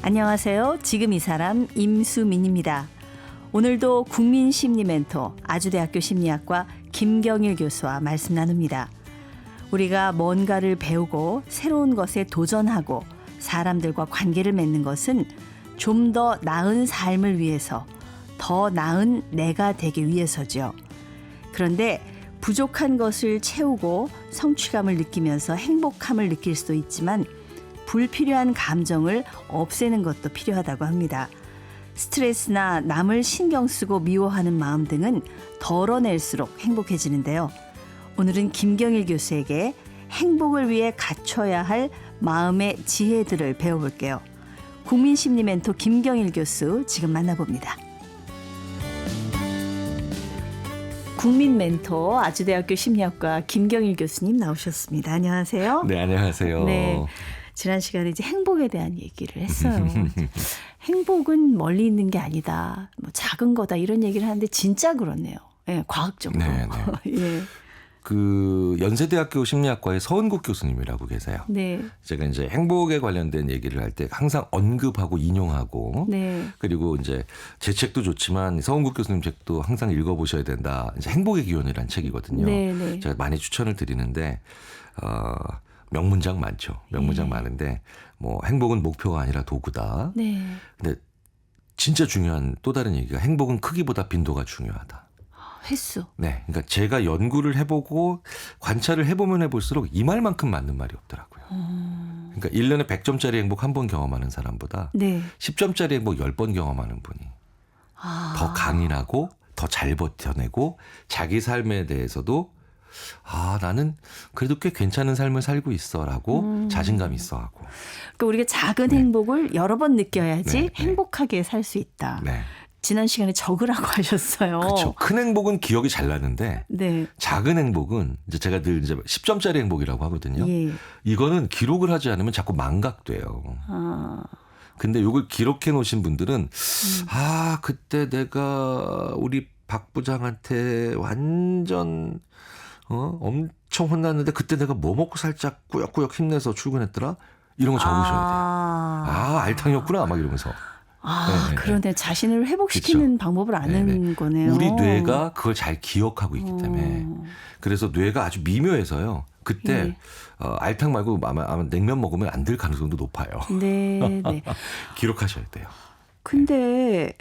안녕하세요. 지금 이 사람 임수민입니다. 오늘도 국민심리 멘토 아주대학교 심리학과 김경일 교수와 말씀 나눕니다. 우리가 뭔가를 배우고 새로운 것에 도전하고 사람들과 관계를 맺는 것은 좀 더 나은 삶을 위해서, 더 나은 내가 되기 위해서죠. 그런데 부족한 것을 채우고 성취감을 느끼면서 행복함을 느낄 수도 있지만 불필요한 감정을 없애는 것도 필요하다고 합니다. 스트레스나 남을 신경 쓰고 미워하는 마음 등은 덜어낼수록 행복해지는데요. 오늘은 김경일 교수에게 행복을 위해 갖춰야 할 마음의 지혜들을 배워볼게요. 국민심리 멘토 김경일 교수 지금 만나봅니다. 국민 멘토 아주대학교 심리학과 김경일 교수님 나오셨습니다. 안녕하세요. 네, 안녕하세요. 네, 지난 시간에 이제 행복에 대한 얘기를 했어요. 행복은 멀리 있는 게 아니다. 뭐 작은 거다 이런 얘기를 하는데 진짜 그렇네요. 예, 과학적으로. 네, 네. 예. 그 연세대학교 심리학과의 서은국 교수님이라고 계세요. 네. 제가 이제 행복에 관련된 얘기를 할 때 항상 언급하고 인용하고, 네. 그리고 이제 제 책도 좋지만 서은국 교수님 책도 항상 읽어보셔야 된다. 이제 행복의 기원이라는 책이거든요. 네, 네. 제가 많이 추천을 드리는데 명문장 많죠. 명문장 네. 많은데 뭐 행복은 목표가 아니라 도구다. 네. 근데 진짜 중요한 또 다른 얘기가 행복은 크기보다 빈도가 중요하다. 횟수. 네. 그러니까 제가 연구를 해보고 관찰을 해보면 해볼수록 이 말만큼 맞는 말이 없더라고요. 그러니까 1년에 100점짜리 행복 한 번 경험하는 사람보다 네. 10점짜리 행복 10번 경험하는 분이 더 강인하고 더 잘 버텨내고 자기 삶에 대해서도 나는 그래도 꽤 괜찮은 삶을 살고 있어라고 자신감이 있어하고. 그러니까 우리가 작은 네. 행복을 여러 번 느껴야지 네, 네. 행복하게 살 수 있다. 네. 지난 시간에 적으라고 하셨어요. 그렇죠. 큰 행복은 기억이 잘 나는데 네. 작은 행복은 이제 제가 늘 이제 10점짜리 행복이라고 하거든요. 예. 이거는 기록을 하지 않으면 자꾸 망각돼요. 근데 이걸 기록해 놓으신 분들은 그때 내가 우리 박 부장한테 완전 엄청 혼났는데 그때 내가 뭐 먹고 살짝 꾸역꾸역 힘내서 출근했더라? 이런 거 적으셔야 돼요. 알탕이었구나 막 이러면서. 네, 그런데 자신을 회복시키는 그쵸. 방법을 아는 거네요. 우리 뇌가 그걸 잘 기억하고 있기 때문에. 그래서 뇌가 아주 미묘해서요. 그때 예. 알탕 말고 아마 냉면 먹으면 안 될 가능성도 높아요. 네, 네. 기록하셔야 돼요. 근데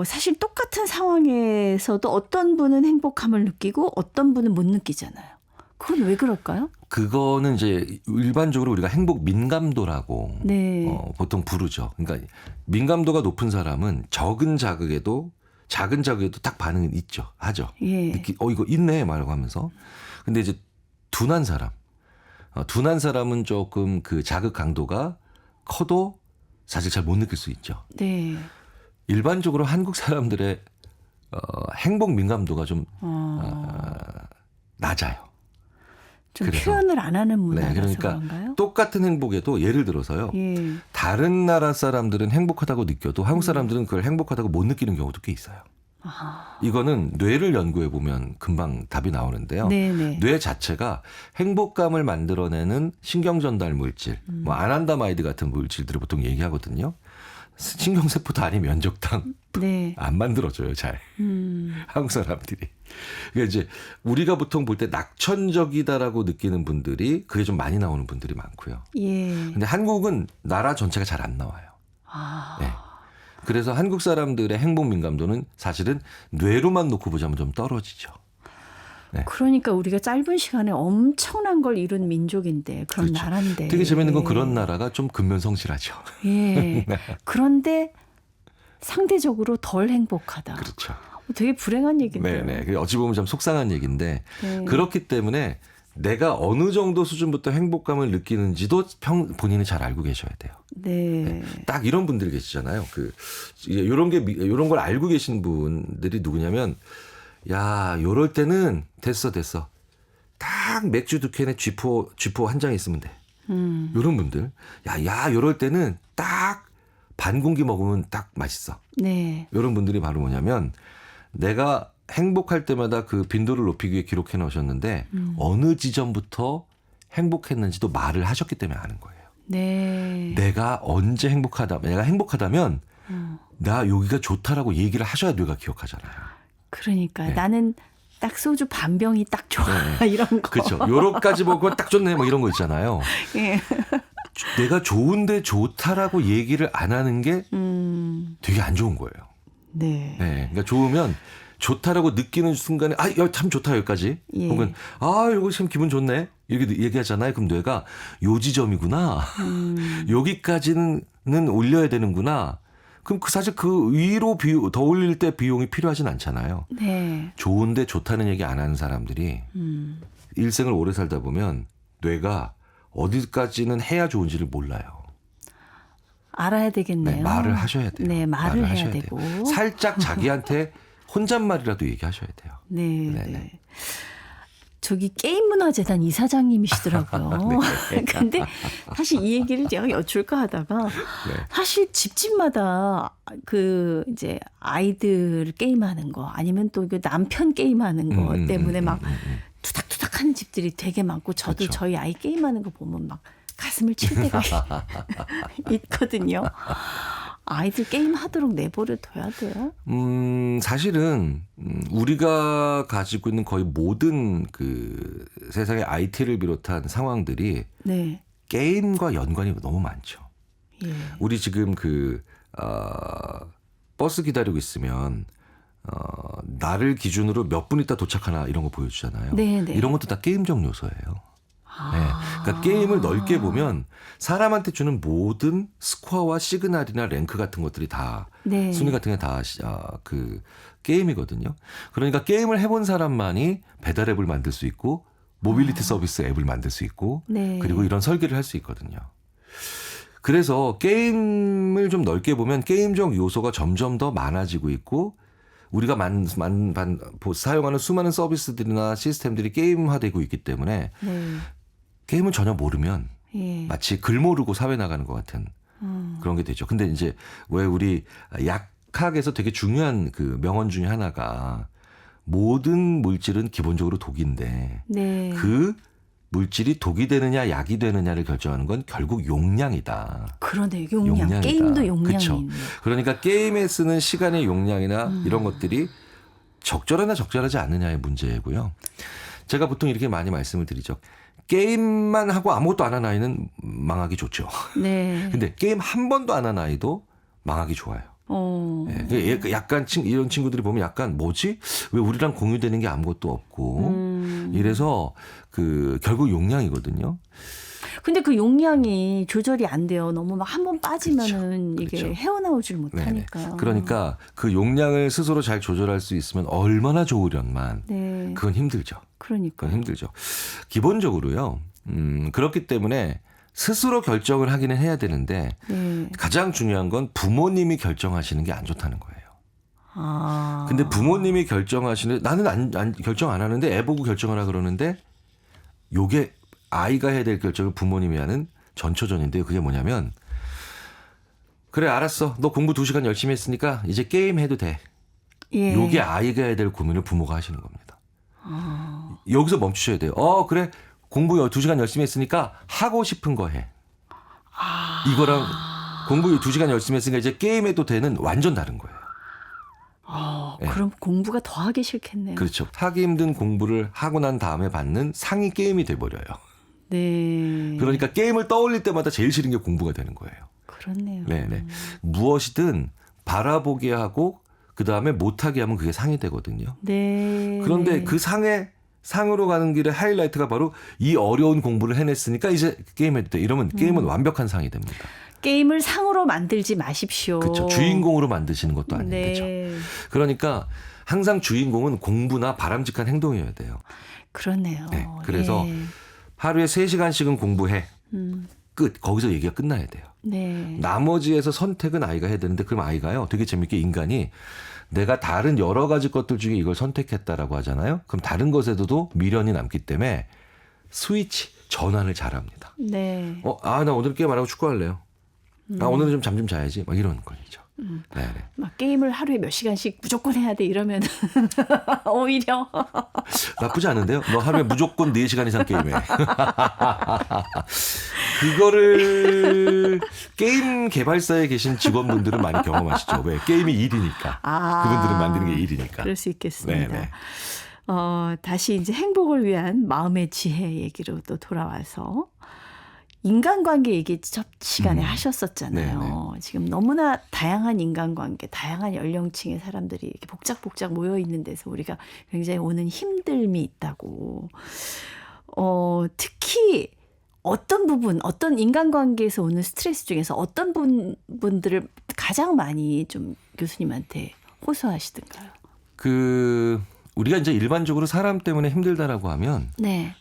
사실 똑같은 상황에서도 어떤 분은 행복함을 느끼고 어떤 분은 못 느끼잖아요. 그건 왜 그럴까요? 그거는 이제 일반적으로 우리가 행복 민감도라고 네. 보통 부르죠. 그러니까 민감도가 높은 사람은 작은 자극에도 딱 반응이 있죠. 하죠. 예. 이거 있네 말고 하면서. 근데 이제 둔한 사람은 조금 그 자극 강도가 커도 사실 잘 못 느낄 수 있죠. 네. 일반적으로 한국 사람들의 행복 민감도가 좀 낮아요. 좀 그래서. 표현을 안 하는 문화라서 그러니까 그런가요? 똑같은 행복에도 예를 들어서요. 예. 다른 나라 사람들은 행복하다고 느껴도 한국 사람들은 그걸 행복하다고 못 느끼는 경우도 꽤 있어요. 이거는 뇌를 연구해 보면 금방 답이 나오는데요. 네네. 뇌 자체가 행복감을 만들어내는 신경 전달 물질, 뭐 아난다마이드 같은 물질들을 보통 얘기하거든요. 신경세포도 아닌 면적당 네. 안 만들어져요, 잘. 한국 사람들이. 그러니까 이제 우리가 보통 볼 때 낙천적이다라고 느끼는 분들이 그게 좀 많이 나오는 분들이 많고요. 예. 근데 한국은 나라 전체가 잘 안 나와요. 네. 그래서 한국 사람들의 행복 민감도는 사실은 뇌로만 놓고 보자면 좀 떨어지죠. 네. 그러니까 우리가 짧은 시간에 엄청난 걸 이룬 민족인데 그런 그렇죠. 나라인데. 되게 재밌는 건 그런 나라가 좀 근면성실하죠. 예. 그런데 상대적으로 덜 행복하다. 그렇죠. 되게 불행한 얘기인데요. 네네. 어찌 보면 좀 속상한 얘기인데 네. 그렇기 때문에 내가 어느 정도 수준부터 행복감을 느끼는지도 본인이 잘 알고 계셔야 돼요. 네. 딱 이런 분들이 계시잖아요. 요런 걸 알고 계신 분들이 누구냐면, 요럴 때는 됐어. 딱 맥주 2캔에 쥐포 한 장 있으면 돼. 요런 분들. 요럴 때는 딱 반 공기 먹으면 딱 맛있어. 네. 요런 분들이 바로 뭐냐면, 내가 행복할 때마다 그 빈도를 높이기 위해 기록해 놓으셨는데 어느 지점부터 행복했는지도 말을 하셨기 때문에 아는 거예요. 네. 내가 언제 내가 행복하다면 나 여기가 좋다라고 얘기를 하셔야 뇌가 기억하잖아요. 그러니까 네. 나는 딱 소주 반 병이 딱 좋아. 네. 이런 거. 그렇죠. 요렇게까지 먹으면 딱 좋네. 뭐 이런 거 있잖아요. 예. 내가 좋은데 좋다라고 얘기를 안 하는 게 되게 안 좋은 거예요. 네. 네. 그러니까 좋으면 좋다라고 느끼는 순간에 참 좋다 여기까지. 예. 혹은 이거 참 기분 좋네. 이렇게 얘기하잖아요. 그럼 뇌가 요 지점이구나. 여기까지는 올려야 되는구나. 그럼 사실 그 위로 더 올릴 때 비용이 필요하진 않잖아요. 네. 좋은데 좋다는 얘기 안 하는 사람들이 일생을 오래 살다 보면 뇌가 어디까지는 해야 좋은지를 몰라요. 알아야 되겠네요. 네, 말을 하셔야 돼요. 네, 말을 해야 되고. 살짝 자기한테 혼잣말이라도 얘기하셔야 돼요. 네. 네네. 네. 저기 게임문화재단 이사장님이시더라고요. 네. 근데 사실 이 얘기를 제가 여쭐까 하다가 사실 집집마다 그 이제 아이들 게임하는 거 아니면 또 그 남편 게임하는 거 때문에 막 투닥투닥하는 집들이 되게 많고 저도 그렇죠. 저희 아이 게임하는 거 보면 막 가슴을 칠 때가 있거든요. 아이들 게임 하도록 내버려 둬야 돼요? 사실은 우리가 가지고 있는 거의 모든 그 세상의 IT를 비롯한 상황들이 네. 게임과 연관이 너무 많죠. 예. 우리 지금 버스 기다리고 있으면 나를 기준으로 몇 분 있다 도착하나 이런 거 보여주잖아요. 네네. 이런 것도 다 게임적 요소예요. 네. 그러니까 게임을 넓게 보면 사람한테 주는 모든 스코어와 시그널이나 랭크 같은 것들이 다 네. 순위 같은 게 다 그 게임이거든요. 그러니까 게임을 해본 사람만이 배달 앱을 만들 수 있고 모빌리티 서비스 앱을 만들 수 있고 네. 그리고 이런 설계를 할 수 있거든요. 그래서 게임을 좀 넓게 보면 게임적 요소가 점점 더 많아지고 있고 우리가 사용하는 수많은 서비스들이나 시스템들이 게임화되고 있기 때문에 네. 게임을 전혀 모르면 예. 마치 글 모르고 사회 나가는 것 같은 그런 게 되죠. 근데 이제 왜 우리 약학에서 되게 중요한 그 명언 중에 하나가 모든 물질은 기본적으로 독인데 네. 그 물질이 독이 되느냐 약이 되느냐를 결정하는 건 결국 용량이다. 그러네. 용량. 용량이다. 게임도 용량이 그쵸? 있네. 그러니까 게임에 쓰는 시간의 용량이나 이런 것들이 적절하냐 적절하지 않느냐의 문제고요. 제가 보통 이렇게 많이 말씀을 드리죠. 게임만 하고 아무것도 안 한 아이는 망하기 좋죠. 네. 근데 게임 한 번도 안 한 아이도 망하기 좋아요. 네, 약간 이런 친구들이 보면 약간 뭐지? 왜 우리랑 공유되는 게 아무것도 없고 이래서 결국 용량이거든요. 근데 그 용량이 조절이 안 돼요. 너무 막 한 번 빠지면은 그렇죠. 이게 그렇죠. 헤어나오질 못하니까요. 그러니까 그 용량을 스스로 잘 조절할 수 있으면 얼마나 좋으련만 네. 그건 힘들죠. 그러니까. 그건 힘들죠. 기본적으로요. 그렇기 때문에 스스로 결정을 하기는 해야 되는데 네. 가장 중요한 건 부모님이 결정하시는 게 안 좋다는 거예요. 아. 근데 부모님이 결정하시는 나는 결정 안 하는데 애 보고 결정하라 그러는데 요게 아이가 해야 될 결정을 부모님이 하는 전초전인데요. 그게 뭐냐면 그래 알았어. 너 공부 2시간 열심히 했으니까 이제 게임 해도 돼. 예. 요게 아이가 해야 될 고민을 부모가 하시는 겁니다. 여기서 멈추셔야 돼요. 그래. 공부 2시간 열심히 했으니까 하고 싶은 거 해. 이거랑 공부 2시간 열심히 했으니까 이제 게임해도 되는 완전 다른 거예요. 네. 그럼 공부가 더 하기 싫겠네요. 그렇죠. 하기 힘든 공부를 하고 난 다음에 받는 상위 게임이 돼버려요. 네. 그러니까 게임을 떠올릴 때마다 제일 싫은 게 공부가 되는 거예요. 그렇네요. 네네. 무엇이든 바라보게 하고 그 다음에 못하게 하면 그게 상이 되거든요. 네. 그런데 네. 그 상으로 가는 길의 하이라이트가 바로 이 어려운 공부를 해냈으니까 이제 게임해도 돼. 이러면 게임은 완벽한 상이 됩니다. 게임을 상으로 만들지 마십시오. 그렇죠. 주인공으로 만드시는 것도 아니죠. 네. 그러니까 항상 주인공은 공부나 바람직한 행동이어야 돼요. 그러네요. 네. 그래서 예. 하루에 3시간씩은 공부해. 끝. 거기서 얘기가 끝나야 돼요. 네. 나머지에서 선택은 아이가 해야 되는데 그럼 아이가요. 되게 재밌게 인간이 내가 다른 여러 가지 것들 중에 이걸 선택했다라고 하잖아요. 그럼 다른 것에도 미련이 남기 때문에 스위치, 전환을 잘합니다. 네. 나 오늘 게임 안 하고 축구할래요. 오늘은 좀 잠 좀 자야지. 막 이런 거죠. 네네. 막 게임을 하루에 몇 시간씩 무조건 해야 돼 이러면 오히려 나쁘지 않은데요. 너 하루에 무조건 4시간 이상 게임해. 그거를 게임 개발사에 계신 직원분들은 많이 경험하시죠. 왜? 게임이 일이니까. 그분들은 만드는 게 일이니까. 그럴 수 있겠습니다. 네네. 다시 이제 행복을 위한 마음의 지혜 얘기로 또 돌아와서 인간관계 얘기 첫 시간에 하셨었잖아요. 네네. 지금 너무나 다양한 인간관계, 다양한 연령층의 사람들이 이렇게 복작복작 모여 있는 데서 우리가 굉장히 오는 힘듦이 있다고. 특히 어떤 부분, 어떤 인간관계에서 오는 스트레스 중에서 어떤 분들을 가장 많이 좀 교수님한테 호소하시던가요? 우리가 이제 일반적으로 사람 때문에 힘들다라고 하면 네.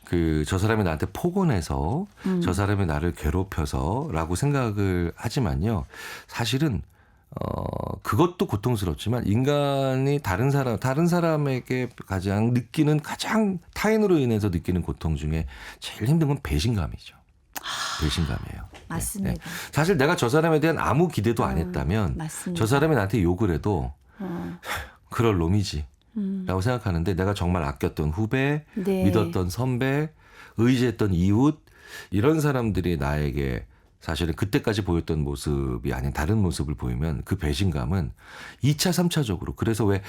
저 사람이 나한테 포곤해서 저 사람이 나를 괴롭혀서라고 생각을 하지만요. 사실은 그것도 고통스럽지만 인간이 다른 사람에게 가장 타인으로 인해서 느끼는 고통 중에 제일 힘든 건 배신감이죠. 배신감이에요. 맞습니다. 네. 사실 내가 저 사람에 대한 아무 기대도 안 했다면 맞습니다. 저 사람이 나한테 욕을 해도 그럴 놈이지. 라고 생각하는데 내가 정말 아꼈던 후배, 네. 믿었던 선배, 의지했던 이웃 이런 사람들이 나에게 사실은 그때까지 보였던 모습이 아닌 다른 모습을 보이면 그 배신감은 2차, 3차적으로 그래서 왜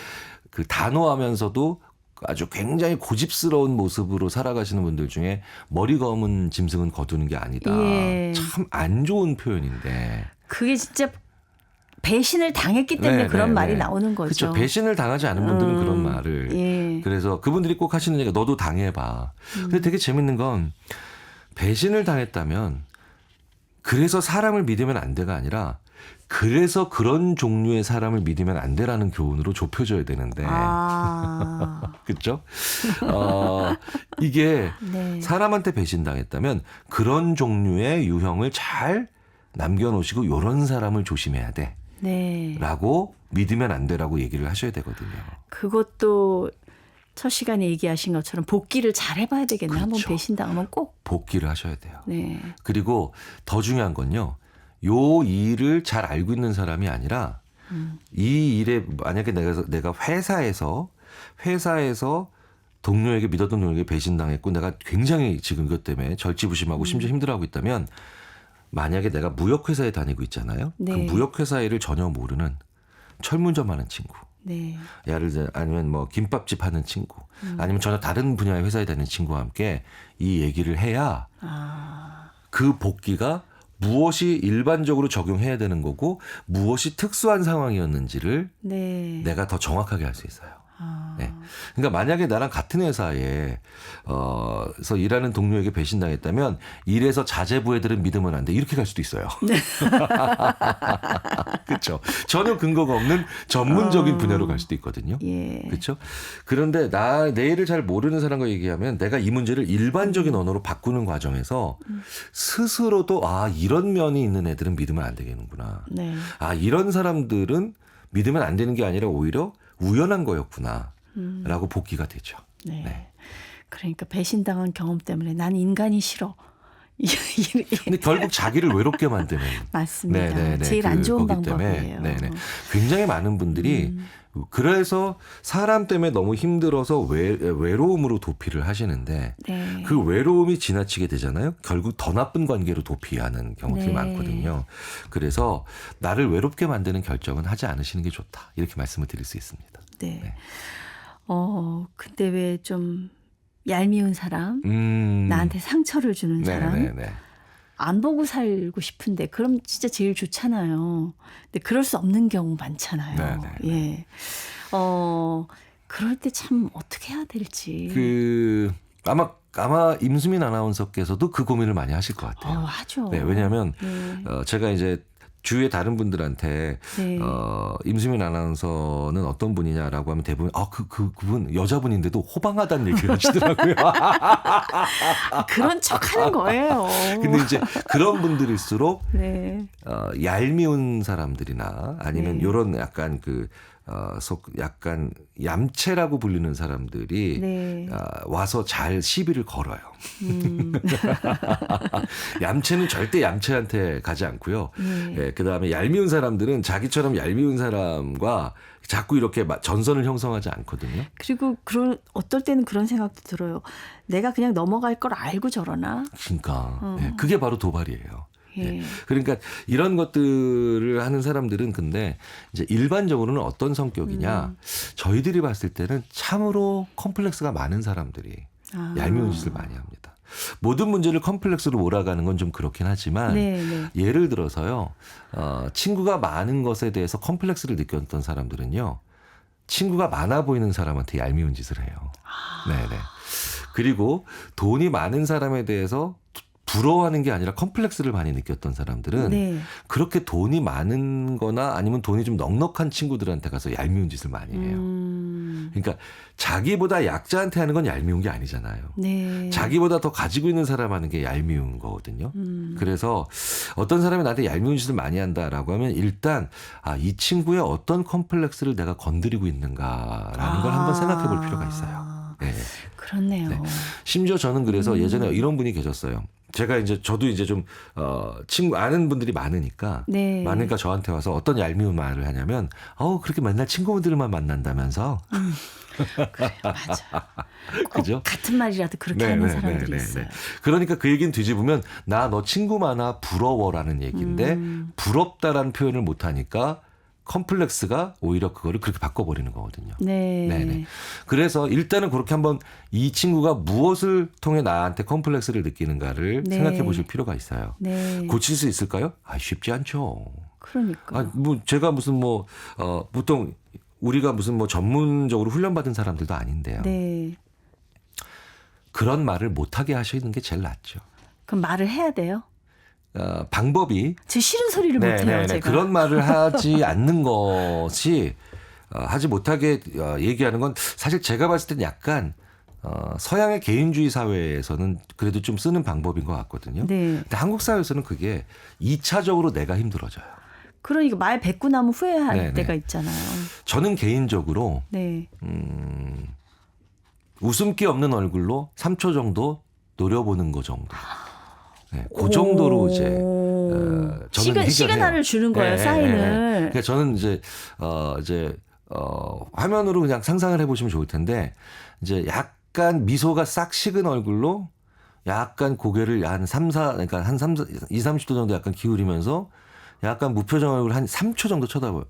그 단호하면서도 아주 굉장히 고집스러운 모습으로 살아가시는 분들 중에 머리 검은 짐승은 거두는 게 아니다. 예. 참 안 좋은 표현인데. 그게 진짜 배신을 당했기 때문에 그런 말이 나오는 거죠. 그렇죠. 배신을 당하지 않은 분들은 그런 말을. 예. 그래서 그분들이 꼭 하시는 얘기가 너도 당해봐. 근데 되게 재밌는 건 배신을 당했다면 그래서 사람을 믿으면 안 돼가 아니라 그래서 그런 종류의 사람을 믿으면 안 돼라는 교훈으로 좁혀져야 되는데. 그렇죠? 이게 네. 사람한테 배신당했다면 그런 종류의 유형을 잘 남겨놓으시고 이런 사람을 조심해야 돼. 네. 라고 믿으면 안 돼라고 얘기를 하셔야 되거든요. 그것도 첫 시간에 얘기하신 것처럼 복귀를 잘 해봐야 되겠네. 그렇죠. 한번 배신당하면 꼭. 복귀를 하셔야 돼요. 네. 그리고 더 중요한 건요. 요 일을 잘 알고 있는 사람이 아니라 이 일에 만약에 내가 회사에서 동료에게 믿었던 동료에게 배신당했고 내가 굉장히 지금 이것 때문에 절지부심하고 심지어 힘들어하고 있다면 만약에 내가 무역회사에 다니고 있잖아요. 네. 그 무역회사 일을 전혀 모르는 철문점 하는 친구. 네. 예를 들어 아니면 뭐 김밥집 하는 친구. 아니면 전혀 다른 분야의 회사에 다니는 친구와 함께 이 얘기를 해야 그 복귀가 무엇이 일반적으로 적용해야 되는 거고 무엇이 특수한 상황이었는지를 네. 내가 더 정확하게 할 수 있어요. 네. 그러니까 만약에 나랑 같은 회사에 서 일하는 동료에게 배신당했다면 일에서 자재부애들은 믿으면 안 돼. 이렇게 갈 수도 있어요. 그렇죠. 전혀 근거가 없는 전문적인 분야로 갈 수도 있거든요. 예. 그렇죠. 그런데 내 일을 잘 모르는 사람과 얘기하면 내가 이 문제를 일반적인 언어로 바꾸는 과정에서 스스로도 이런 면이 있는 애들은 믿으면 안 되겠는구나. 네. 이런 사람들은 믿으면 안 되는 게 아니라 오히려 우연한 거였구나 라고 복귀가 되죠. 네. 네. 그러니까 배신당한 경험 때문에 난 인간이 싫어. 근데 결국 자기를 외롭게 만드는. 맞습니다. 네네네. 제일 안 좋은 거기 때문에 방법이에요. 네네. 굉장히 많은 분들이 그래서 사람 때문에 너무 힘들어서 외로움으로 도피를 하시는데 네. 그 외로움이 지나치게 되잖아요. 결국 더 나쁜 관계로 도피하는 경우들이 네. 많거든요. 그래서 나를 외롭게 만드는 결정은 하지 않으시는 게 좋다. 이렇게 말씀을 드릴 수 있습니다. 네. 네. 근데 왜 좀 얄미운 사람, 나한테 상처를 주는 사람, 네네네. 안 보고 살고 싶은데 그럼 진짜 제일 좋잖아요. 근데 그럴 수 없는 경우 많잖아요. 네네. 예. 그럴 때 참 어떻게 해야 될지. 아마 임수민 아나운서께서도 그 고민을 많이 하실 것 같아요. 하죠. 네, 왜냐하면 네. 제가 이제 주위의 다른 분들한테 네. 임수민 아나운서는 어떤 분이냐라고 하면 대부분 그분 여자분인데도 호방하다는 얘기를 하시더라고요. 그런 척하는 거예요. 근데 이제 그런 분들일수록 네. 얄미운 사람들이나 아니면 네. 이런 약간 약간 얌체라고 불리는 사람들이 네. 와서 잘 시비를 걸어요. 얌체는 절대 얌체한테 가지 않고요. 예, 그다음에 얄미운 사람들은 자기처럼 얄미운 사람과 자꾸 이렇게 전선을 형성하지 않거든요. 그리고 어떨 때는 그런 생각도 들어요. 내가 그냥 넘어갈 걸 알고 저러나? 그러니까 예, 그게 바로 도발이에요. 예. 예. 그러니까 이런 것들을 하는 사람들은 근데 이제 일반적으로는 어떤 성격이냐? 저희들이 봤을 때는 참으로 컴플렉스가 많은 사람들이 얄미운 짓을 많이 합니다. 모든 문제를 컴플렉스로 몰아가는 건 좀 그렇긴 하지만 네, 네. 예를 들어서요. 친구가 많은 것에 대해서 컴플렉스를 느꼈던 사람들은요. 친구가 많아 보이는 사람한테 얄미운 짓을 해요. 네네. 그리고 돈이 많은 사람에 대해서 부러워하는 게 아니라 컴플렉스를 많이 느꼈던 사람들은 네. 그렇게 돈이 많은 거나 아니면 돈이 좀 넉넉한 친구들한테 가서 얄미운 짓을 많이 해요. 그러니까 자기보다 약자한테 하는 건 얄미운 게 아니잖아요. 네. 자기보다 더 가지고 있는 사람 하는 게 얄미운 거거든요. 그래서 어떤 사람이 나한테 얄미운 짓을 많이 한다라고 하면 일단 이 친구의 어떤 컴플렉스를 내가 건드리고 있는가라는 걸 한번 생각해 볼 필요가 있어요. 네. 그렇네요. 네. 심지어 저는 그래서 예전에 이런 분이 계셨어요. 저도 이제 좀, 친구, 아는 분들이 많으니까. 네. 많으니까 저한테 와서 어떤 얄미운 말을 하냐면, 그렇게 맨날 친구들만 만난다면서. 그래, 맞아. 그죠? 같은 말이라도 그렇게 하는 사람들이 있어요. 그러니까 그 얘기는 뒤집으면, 너 친구 많아, 부러워라는 얘기인데, 부럽다라는 표현을 못하니까, 컴플렉스가 오히려 그거를 그렇게 바꿔버리는 거거든요. 네. 네네. 그래서 일단은 그렇게 한번 이 친구가 무엇을 통해 나한테 컴플렉스를 느끼는가를 네. 생각해 보실 필요가 있어요. 네. 고칠 수 있을까요? 쉽지 않죠. 그러니까. 제가 무슨 보통 우리가 무슨 전문적으로 훈련받은 사람들도 아닌데요. 네. 그런 말을 못하게 하시는 게 제일 낫죠. 그럼 말을 해야 돼요? 방법이 제 싫은 소리를 못해요. 제가. 그런 말을 하지 않는 것이 하지 못하게 얘기하는 건 사실 제가 봤을 때는 약간 서양의 개인주의 사회에서는 그래도 좀 쓰는 방법인 것 같거든요. 네. 근데 한국 사회에서는 그게 2차적으로 내가 힘들어져요. 그러니까 말 뱉고 나면 후회할 네네. 때가 있잖아요. 저는 개인적으로 네. 웃음기 없는 얼굴로 3초 정도 노려보는 거 정도. 네, 그 정도로 이제 저는 시그널을 주는 거예요, 사인을. 그러니까 저는 이제 화면으로 그냥 상상을 해보시면 좋을 텐데 이제 약간 미소가 싹 식은 얼굴로 약간 고개를 한 2, 30도 정도 약간 기울이면서 약간 무표정 얼굴 한 3초 정도 쳐다봐요.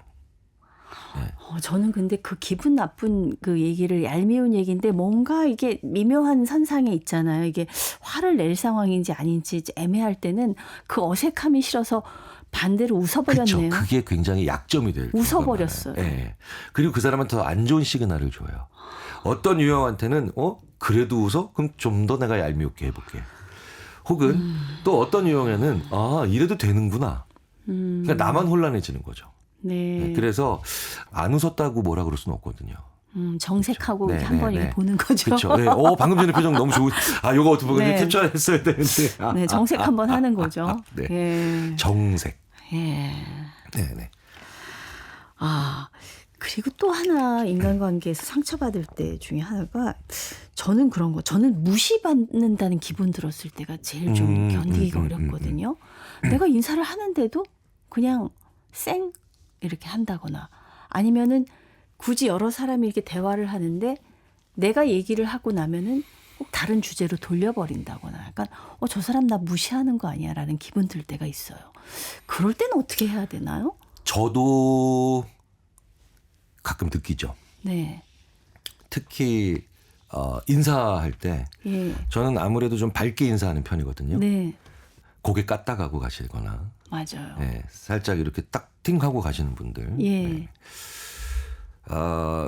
네. 저는 근데 그 기분 나쁜 그 얘기를 얄미운 얘기인데 뭔가 이게 미묘한 선상에 있잖아요. 이게 화를 낼 상황인지 아닌지 애매할 때는 그 어색함이 싫어서 반대로 웃어버렸네요. 그렇죠. 그게 굉장히 약점이 돼요. 웃어버렸어요. 네. 그리고 그 사람한테 더 안 좋은 시그널을 줘요. 어떤 유형한테는 그래도 웃어? 그럼 좀 더 내가 얄미우게 해볼게. 혹은 또 어떤 유형에는 이래도 되는구나. 그러니까 나만 혼란해지는 거죠. 네. 그래서 안 웃었다고 뭐라 그럴 수는 없거든요. 정색하고 그렇죠. 한번 이렇게 보는 거죠. 그렇죠. 네. 방금 전에 표정 너무 좋은. 요거 어떻게 캡처했어야 되는데. 네, 정색 한번 하는 거죠. 네. 예. 정색. 예. 네네. 그리고 또 하나 인간관계에서 상처받을 때 중에 하나가 저는 그런 거. 저는 무시받는다는 기분 들었을 때가 제일 좀 견디기가 어렵거든요. 내가 인사를 하는데도 그냥 쌩 이렇게 한다거나 아니면은 굳이 여러 사람이 이렇게 대화를 하는데 내가 얘기를 하고 나면은 꼭 다른 주제로 돌려버린다거나 약간 저 사람 나 무시하는 거 아니야라는 기분 들 때가 있어요. 그럴 때는 어떻게 해야 되나요? 저도 가끔 느끼죠. 네. 특히 인사할 때 예. 저는 아무래도 좀 밝게 인사하는 편이거든요. 네. 고개 까딱하고 가시거나 맞아요. 네, 살짝 이렇게 딱팅하고 가시는 분들. 예. 네.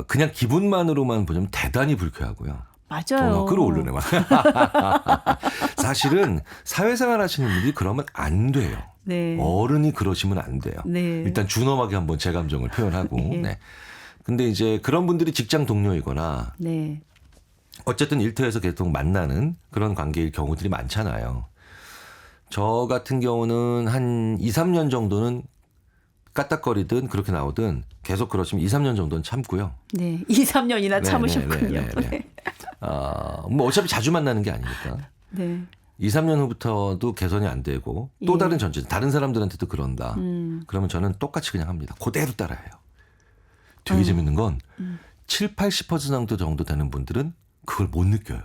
그냥 기분만으로만 보면 대단히 불쾌하고요. 맞아요. 끌어올르네 막. 사실은 사회생활 하시는 분들이 그러면 안 돼요. 네. 어른이 그러시면 안 돼요. 네. 일단 준엄하게 한번 제 감정을 표현하고. 네. 네. 근데 이제 그런 분들이 직장 동료이거나 네. 어쨌든 일터에서 계속 만나는 그런 관계일 경우들이 많잖아요. 저 같은 경우는 한 2, 3년 정도는 까딱거리든 그렇게 나오든 계속 그러시면 2, 3년 정도는 참고요. 네. 2, 3년이나 참으셨군요. 네. 뭐 어차피 자주 만나는 게 아니니까. 네. 2, 3년 후부터도 개선이 안 되고 또 예. 다른 전제, 다른 사람들한테도 그런다. 그러면 저는 똑같이 그냥 합니다. 그대로 따라해요. 되게 재밌는 건 7, 80% 정도 되는 분들은 그걸 못 느껴요.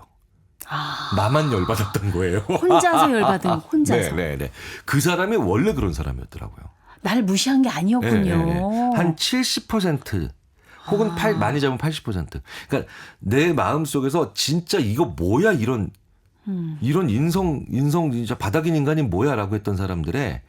나만 열받았던 거예요. 혼자서 열받은 혼자서. 네. 그 사람이 원래 그런 사람이었더라고요. 날 무시한 게 아니었군요. 한 70% 혹은 많이 잡으면 80%. 그러니까 내 마음 속에서 진짜 이거 뭐야 이런 인성 진짜 바닥인 인간이 뭐야라고 했던 사람들의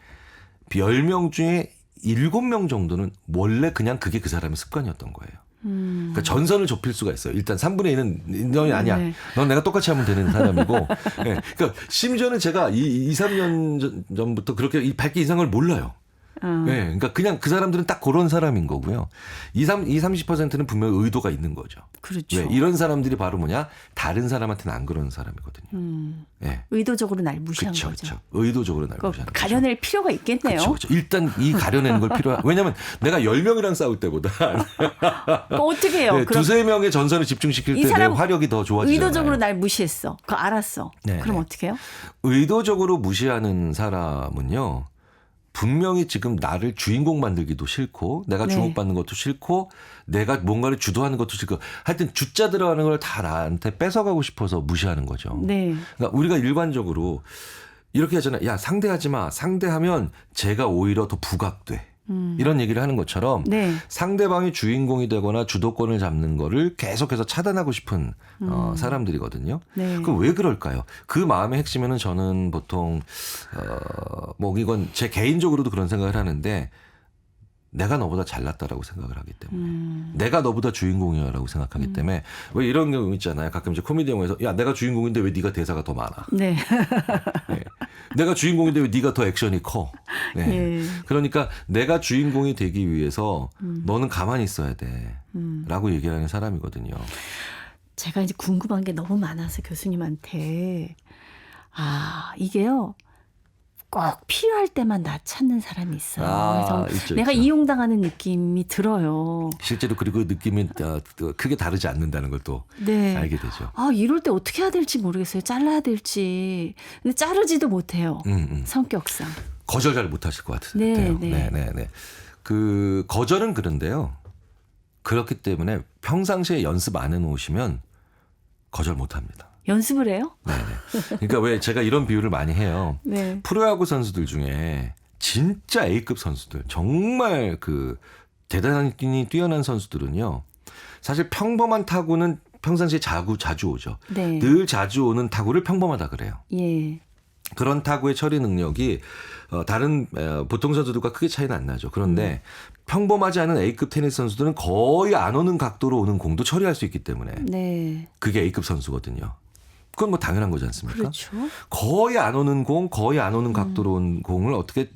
10명 중에 7명 정도는 원래 그냥 그게 그 사람의 습관이었던 거예요. 그러니까 전선을 좁힐 수가 있어요. 일단 3분의 1은 너는 아니야. 네. 넌 내가 똑같이 하면 되는 사람이고. 네. 그러니까 심지어는 제가 2, 3년 전부터 그렇게 밝게 이상을 몰라요. 네. 그러니까 그냥 그 사람들은 딱 그런 사람인 거고요. 30%는 분명히 의도가 있는 거죠. 그렇죠. 네. 이런 사람들이 바로 뭐냐? 다른 사람한테는 안 그러는 사람이거든요. 네. 의도적으로 날 무시한 거죠. 그렇죠. 의도적으로 날 무시하는 거죠. 가려낼 필요가 있겠네요. 그렇죠. 일단 이 가려내는 걸 왜냐하면 내가 10명이랑 싸울 때보다 어떻게 해요? 네, 두세 명의 전선을 집중시킬 때 내 화력이 더 좋아지잖아요. 의도적으로 날 무시했어. 그거 알았어. 네, 그럼 네. 어떻게 해요? 의도적으로 무시하는 사람은요. 분명히 지금 나를 주인공 만들기도 싫고 내가 네. 주목받는 것도 싫고 내가 뭔가를 주도하는 것도 싫고 하여튼 주자 들어가는 걸 다 나한테 뺏어가고 싶어서 무시하는 거죠. 네. 그러니까 우리가 일반적으로 이렇게 하잖아요. 야, 상대하지 마. 상대하면 제가 오히려 더 부각돼. 이런 얘기를 하는 것처럼 네. 상대방이 주인공이 되거나 주도권을 잡는 거를 계속해서 차단하고 싶은 사람들이거든요. 네. 그럼 왜 그럴까요? 그 마음의 핵심에는 저는 보통 뭐 이건 제 개인적으로도 그런 생각을 하는데 내가 너보다 잘났다라고 생각을 하기 때문에 내가 너보다 주인공이야라고 생각하기 때문에 왜 이런 경우 있잖아요. 가끔 이제 코미디 영화에서 야 내가 주인공인데 왜 네가 대사가 더 많아? 네. 네. 내가 주인공인데 왜 네가 더 액션이 커? 네. 예. 그러니까 내가 주인공이 되기 위해서 너는 가만히 있어야 돼라고 얘기하는 사람이거든요. 제가 이제 궁금한 게 너무 많아서 교수님한테 이게요. 꼭 필요할 때만 나 찾는 사람이 있어요. 그래서 있죠, 내가 있죠. 이용당하는 느낌이 들어요. 실제로 그리고 느낌이 크게 다르지 않는다는 걸 또 네. 알게 되죠. 이럴 때 어떻게 해야 될지 모르겠어요. 잘라야 될지. 근데 자르지도 못해요. 성격상. 거절 잘 못하실 것 같아요. 네. 그 거절은 그런데요. 그렇기 때문에 평상시에 연습 안 해놓으시면 거절 못합니다. 연습을 해요? 네네. 그러니까 왜 제가 이런 비유를 많이 해요. 네. 프로야구 선수들 중에 진짜 A급 선수들, 정말 그 대단히 뛰어난 선수들은요. 사실 평범한 타구는 평상시에 자주 오죠. 네. 늘 자주 오는 타구를 평범하다 그래요. 예. 그런 타구의 처리 능력이 다른 보통 선수들과 크게 차이는 안 나죠. 그런데 평범하지 않은 A급 테니스 선수들은 거의 안 오는 각도로 오는 공도 처리할 수 있기 때문에 네. 그게 A급 선수거든요. 그건 뭐 당연한 거지 않습니까? 그렇죠. 거의 안 오는 공, 거의 안 오는 각도로 온 공을 어떻게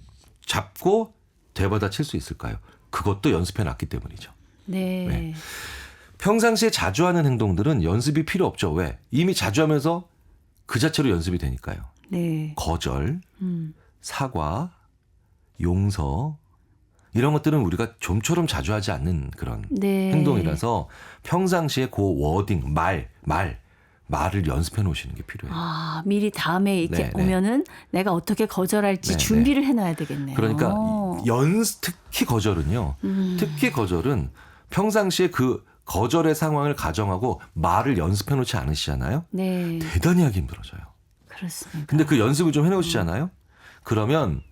잡고 되받아 칠 수 있을까요? 그것도 연습해 놨기 때문이죠. 네. 네. 평상시에 자주 하는 행동들은 연습이 필요 없죠. 왜? 이미 자주 하면서 그 자체로 연습이 되니까요. 네. 거절, 사과, 용서 이런 것들은 우리가 좀처럼 자주 하지 않는 그런 네. 행동이라서 평상시에 그 워딩, 말을 연습해 놓으시는 게 필요해요. 미리 다음에 이렇게 네. 오면은 내가 어떻게 거절할지 네. 준비를 해놔야 되겠네요. 그러니까 특히 거절은 평상시에 그 거절의 상황을 가정하고 말을 연습해 놓지 않으시잖아요. 네. 대단히 하기 힘들어져요. 그렇습니다. 근데 그 연습을 좀 해놓으시잖아요. 그러면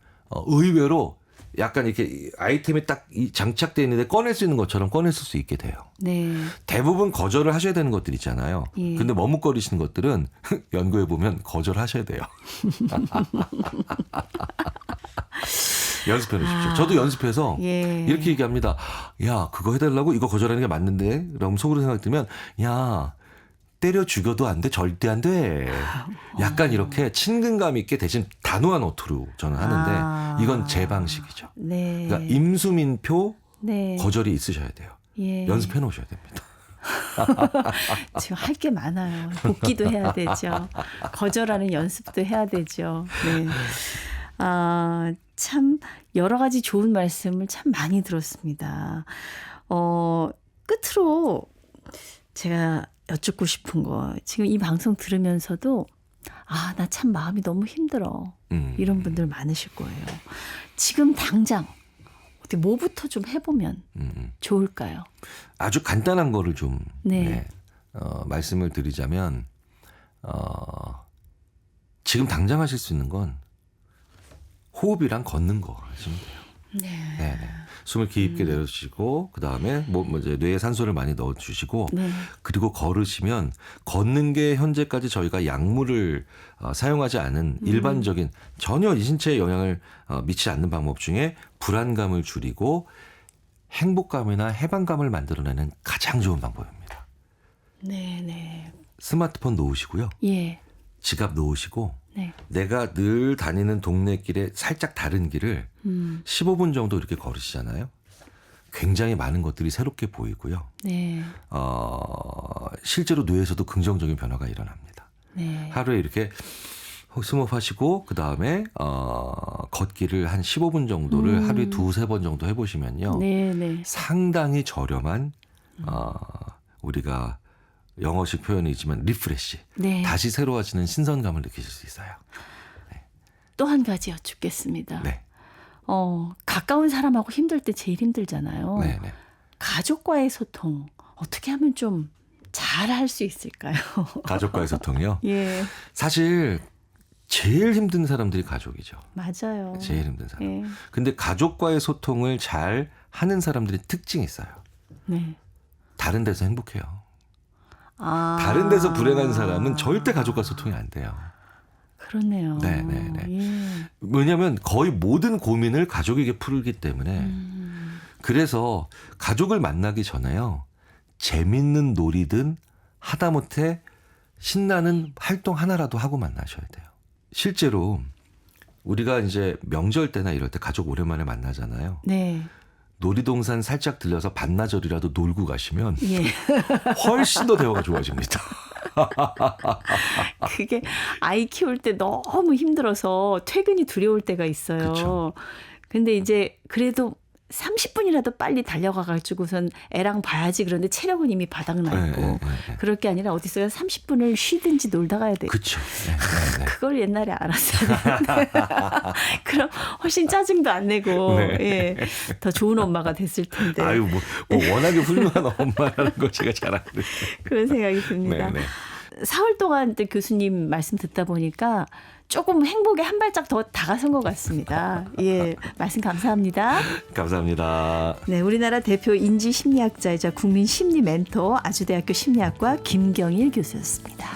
의외로 약간 이렇게 아이템이 딱 장착되어 있는데 꺼낼 수 있는 것처럼 꺼냈을 수 있게 돼요. 네. 대부분 거절을 하셔야 되는 것들 있잖아요. 예. 근데 머뭇거리시는 것들은 연구해 보면 거절하셔야 돼요. 연습해 놓으십시오. 저도 연습해서 예. 이렇게 얘기합니다. 야, 그거 해달라고? 이거 거절하는 게 맞는데? 라고 속으로 생각 들면 야, 때려 죽여도 안 돼. 절대 안 돼. 약간 이렇게 친근감 있게 대신 단호한 어투로 저는 하는데 이건 제 방식이죠. 네. 그러니까 임수민표 네. 거절이 있으셔야 돼요. 예. 연습해 놓으셔야 됩니다. 지금 할 게 많아요. 복기도 해야 되죠. 거절하는 연습도 해야 되죠. 네. 참 여러 가지 좋은 말씀을 참 많이 들었습니다. 끝으로 제가 여쭙고 싶은 거, 지금 이 방송 들으면서도 나 참 마음이 너무 힘들어. 이런 분들 많으실 거예요. 지금 당장 어떻게 뭐부터 좀 해보면 좋을까요? 아주 간단한 거를 좀 네. 말씀을 드리자면 지금 당장 하실 수 있는 건 호흡이랑 걷는 거 하시면 돼요. 네. 숨을 깊게 내쉬고 그다음에 이제 뇌에 산소를 많이 넣어주시고 그리고 걸으시면 걷는 게 현재까지 저희가 약물을 사용하지 않은 일반적인 전혀 이 신체에 영향을 미치지 않는 방법 중에 불안감을 줄이고 행복감이나 해방감을 만들어내는 가장 좋은 방법입니다. 네. 스마트폰 놓으시고요. 예. 지갑 놓으시고 네. 내가 늘 다니는 동네 길에 살짝 다른 길을 15분 정도 이렇게 걸으시잖아요. 굉장히 많은 것들이 새롭게 보이고요. 네. 실제로 뇌에서도 긍정적인 변화가 일어납니다. 네. 하루에 이렇게 스모하시고 그다음에 걷기를 한 15분 정도를 하루에 2-3번 정도 해보시면요. 네. 상당히 저렴한 우리가 영어식 표현이지만 리프레시. 네. 다시 새로워지는 신선감을 느끼실 수 있어요. 또 한 가지 여쭙겠습니다. 네. 가까운 사람하고 힘들 때 제일 힘들잖아요. 네. 가족과의 소통 어떻게 하면 좀 잘 할 수 있을까요? 가족과의 소통이요? 예. 사실 제일 힘든 사람들이 가족이죠. 맞아요. 제일 힘든 사람. 예. 근데 가족과의 소통을 잘 하는 사람들이 특징이 있어요. 네. 다른 데서 행복해요. 다른 데서 불행한 사람은 절대 가족과 소통이 안 돼요. 그렇네요. 네. 예. 왜냐하면 거의 모든 고민을 가족에게 풀기 때문에 그래서 가족을 만나기 전에요. 재밌는 놀이든 하다못해 신나는 활동 하나라도 하고 만나셔야 돼요. 실제로 우리가 이제 명절 때나 이럴 때 가족 오랜만에 만나잖아요. 네. 놀이동산 살짝 들려서 반나절이라도 놀고 가시면 예. 훨씬 더 대화가 좋아집니다. 그게 아이 키울 때 너무 힘들어서 퇴근이 두려울 때가 있어요. 그쵸. 근데 이제 그래도 30분이라도 빨리 달려가가지고선 애랑 봐야지 그런데 체력은 이미 바닥나 있고 네. 그럴 게 아니라 어디서 30분을 쉬든지 놀다 가야 돼요. 그렇죠. 네. 그걸 옛날에 알았어야 되는데 그럼 훨씬 짜증도 안 내고 예, 더 좋은 엄마가 됐을 텐데. 아유 뭐 워낙에 훌륭한 엄마라는 거 제가 잘 알아요. 그런 생각이 듭니다. 네. 사흘 동안 교수님 말씀 듣다 보니까 조금 행복에 한 발짝 더 다가선 것 같습니다. 예, 말씀 감사합니다. 감사합니다. 네, 우리나라 대표 인지 심리학자이자 국민 심리 멘토 아주대학교 심리학과 김경일 교수였습니다.